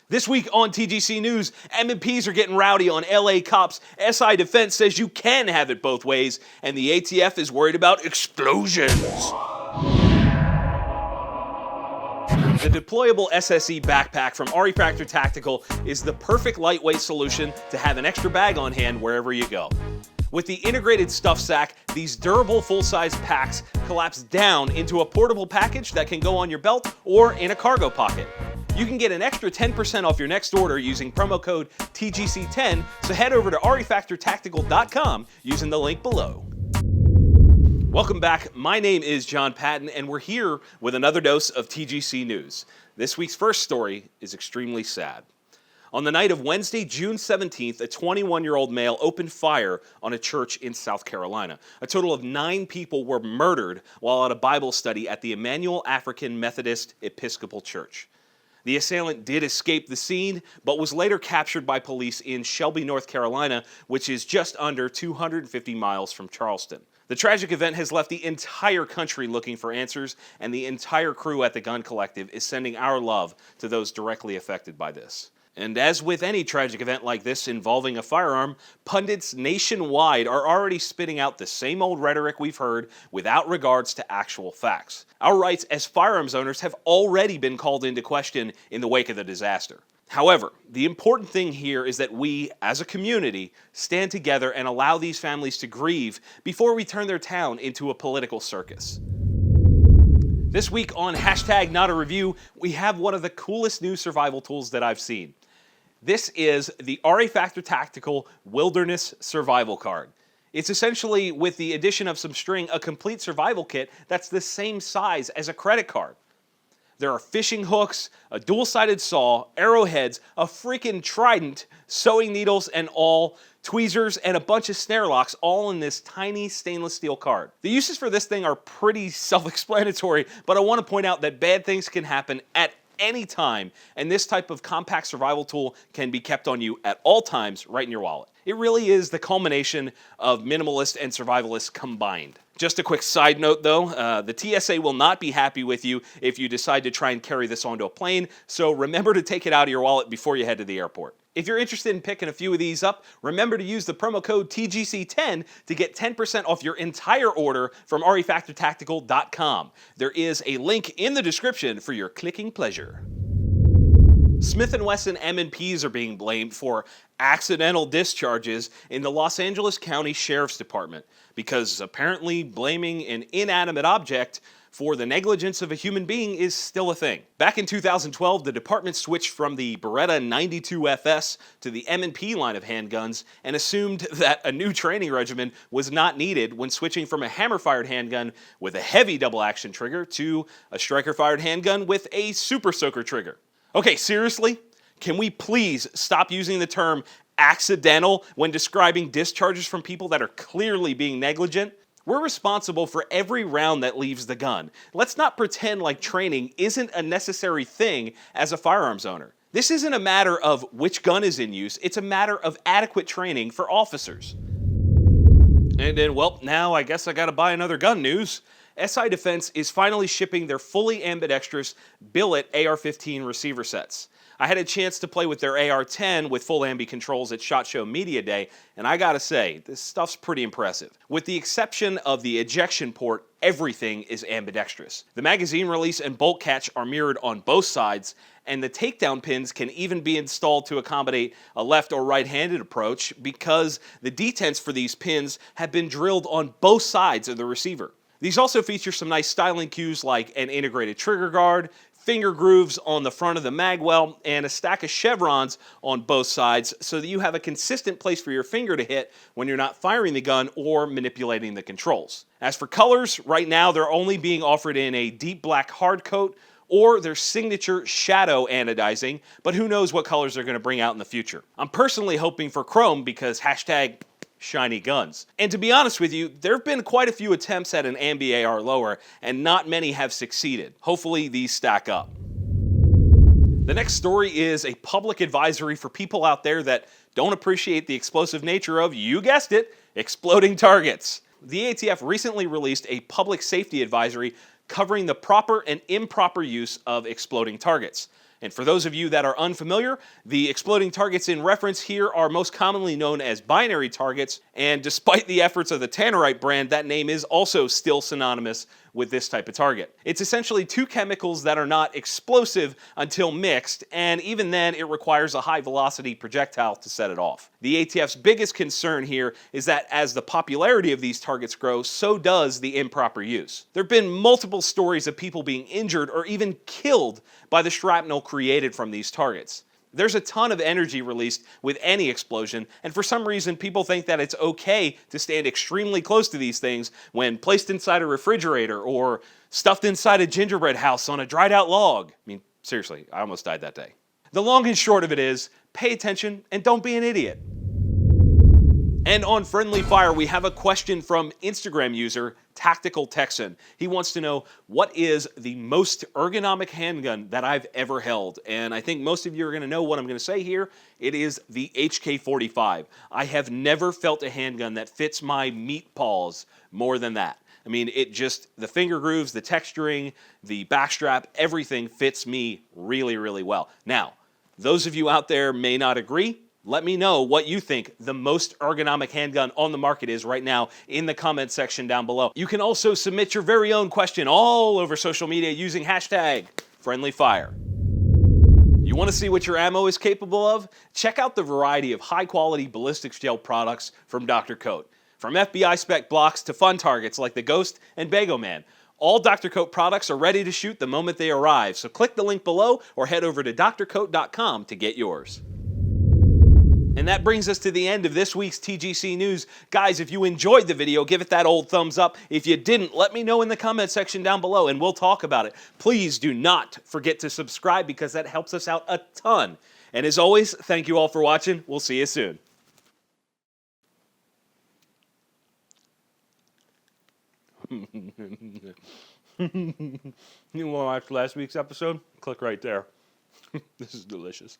This week on TGC News, M&Ps are getting rowdy on LA cops, SI Defense says you can have it both ways, and the ATF is worried about explosions. The deployable SSE backpack from RE Factor Tactical is the perfect lightweight solution to have an extra bag on hand wherever you go. With the integrated stuff sack, these durable full-size packs collapse down into a portable package that can go on your belt or in a cargo pocket. You can get an extra 10% off your next order using promo code TGC10, so head over to refactortactical.com using the link below. Welcome back. My name is Jon Patton, and we're here with another dose of TGC News. This week's first story is extremely sad. On the night of Wednesday, June 17th, a 21-year-old male opened fire on a church in South Carolina. A total of 9 people were murdered while at a Bible study at the Emmanuel African Methodist Episcopal Church. The assailant did escape the scene, but was later captured by police in Shelby, North Carolina, which is just under 250 miles from Charleston. The tragic event has left the entire country looking for answers, and the entire crew at the Gun Collective is sending our love to those directly affected by this. And as with any tragic event like this involving a firearm, pundits nationwide are already spitting out the same old rhetoric we've heard without regards to actual facts. Our rights as firearms owners have already been called into question in the wake of the disaster. However, the important thing here is that we, as a community, stand together and allow these families to grieve before we turn their town into a political circus. This week on #NotAReview, we have one of the coolest new survival tools that I've seen. This is the RE Factor Tactical Wilderness Survival Card. It's essentially, with the addition of some string, a complete survival kit that's the same size as a credit card. There are fishing hooks, a dual-sided saw, arrowheads, a freaking trident, sewing needles and all, tweezers, and a bunch of snare locks, all in this tiny stainless steel card. The uses for this thing are pretty self-explanatory, but I want to point out that bad things can happen at any time, and this type of compact survival tool can be kept on you at all times right in your wallet. It really is the culmination of minimalist and survivalist combined. Just a quick side note though, the TSA will not be happy with you if you decide to try and carry this onto a plane, so remember to take it out of your wallet before you head to the airport. If you're interested in picking a few of these up, remember to use the promo code TGC10 to get 10% off your entire order from refactortactical.com. There is a link in the description for your clicking pleasure. Smith & Wesson M&Ps are being blamed for accidental discharges in the Los Angeles County Sheriff's Department because apparently blaming an inanimate object for the negligence of a human being is still a thing. Back in 2012, the department switched from the Beretta 92FS to the M&P line of handguns and assumed that a new training regimen was not needed when switching from a hammer-fired handgun with a heavy double-action trigger to a striker-fired handgun with a super soaker trigger. Okay, seriously? Can we please stop using the term accidental when describing discharges from people that are clearly being negligent? We're responsible for every round that leaves the gun. Let's not pretend like training isn't a necessary thing as a firearms owner. This isn't a matter of which gun is in use, it's a matter of adequate training for officers. And then, well, now I guess I gotta buy another gun news. SI Defense is finally shipping their fully ambidextrous billet AR-15 receiver sets. I had a chance to play with their AR-10 with full ambi controls at SHOT Show Media Day, and I gotta say, this stuff's pretty impressive. With the exception of the ejection port, everything is ambidextrous. The magazine release and bolt catch are mirrored on both sides, and the takedown pins can even be installed to accommodate a left or right-handed approach because the detents for these pins have been drilled on both sides of the receiver. These also feature some nice styling cues like an integrated trigger guard, finger grooves on the front of the mag well, and a stack of chevrons on both sides so that you have a consistent place for your finger to hit when you're not firing the gun or manipulating the controls. As for colors, right now they're only being offered in a deep black hard coat or their signature shadow anodizing, but who knows what colors they're going to bring out in the future. I'm personally hoping for chrome because #shiny guns. And to be honest with you, there have been quite a few attempts at an AMBI AR lower, and not many have succeeded. Hopefully these stack up. The next story is a public advisory for people out there that don't appreciate the explosive nature of, you guessed it, exploding targets. The ATF recently released a public safety advisory covering the proper and improper use of exploding targets. And for those of you that are unfamiliar, the exploding targets in reference here are most commonly known as binary targets, and despite the efforts of the Tannerite brand, that name is also still synonymous with this type of target. It's essentially two chemicals that are not explosive until mixed, and even then it requires a high velocity projectile to set it off. The ATF's biggest concern here is that as the popularity of these targets grows, so does the improper use. There have been multiple stories of people being injured or even killed by the shrapnel created from these targets. There's a ton of energy released with any explosion, and for some reason people think that it's okay to stand extremely close to these things when placed inside a refrigerator or stuffed inside a gingerbread house on a dried out log. I mean, seriously, I almost died that day. The long and short of it is, pay attention and don't be an idiot. And on Friendly Fire, we have a question from Instagram user Tactical Texan. He wants to know, what is the most ergonomic handgun that I've ever held? And I think most of you are going to know what I'm going to say here. It is the HK45. I have never felt a handgun that fits my meat paws more than that. I mean, it just, the finger grooves, the texturing, the backstrap, everything fits me really, really well. Now, those of you out there may not agree. Let me know what you think the most ergonomic handgun on the market is right now in the comment section down below. You can also submit your very own question all over social media using hashtag #FriendlyFire. You want to see what your ammo is capable of? Check out the variety of high-quality ballistics gel products from Dr. Coat. From FBI spec blocks to fun targets like the Ghost and Bago Man. All Dr. Coat products are ready to shoot the moment they arrive, so click the link below or head over to drcoat.com to get yours. And that brings us to the end of this week's TGC News. Guys, if you enjoyed the video, give it that old thumbs up. If you didn't, let me know in the comment section down below and we'll talk about it. Please do not forget to subscribe because that helps us out a ton. And as always, thank you all for watching. We'll see you soon. You want to watch last week's episode? Click right there. This is delicious.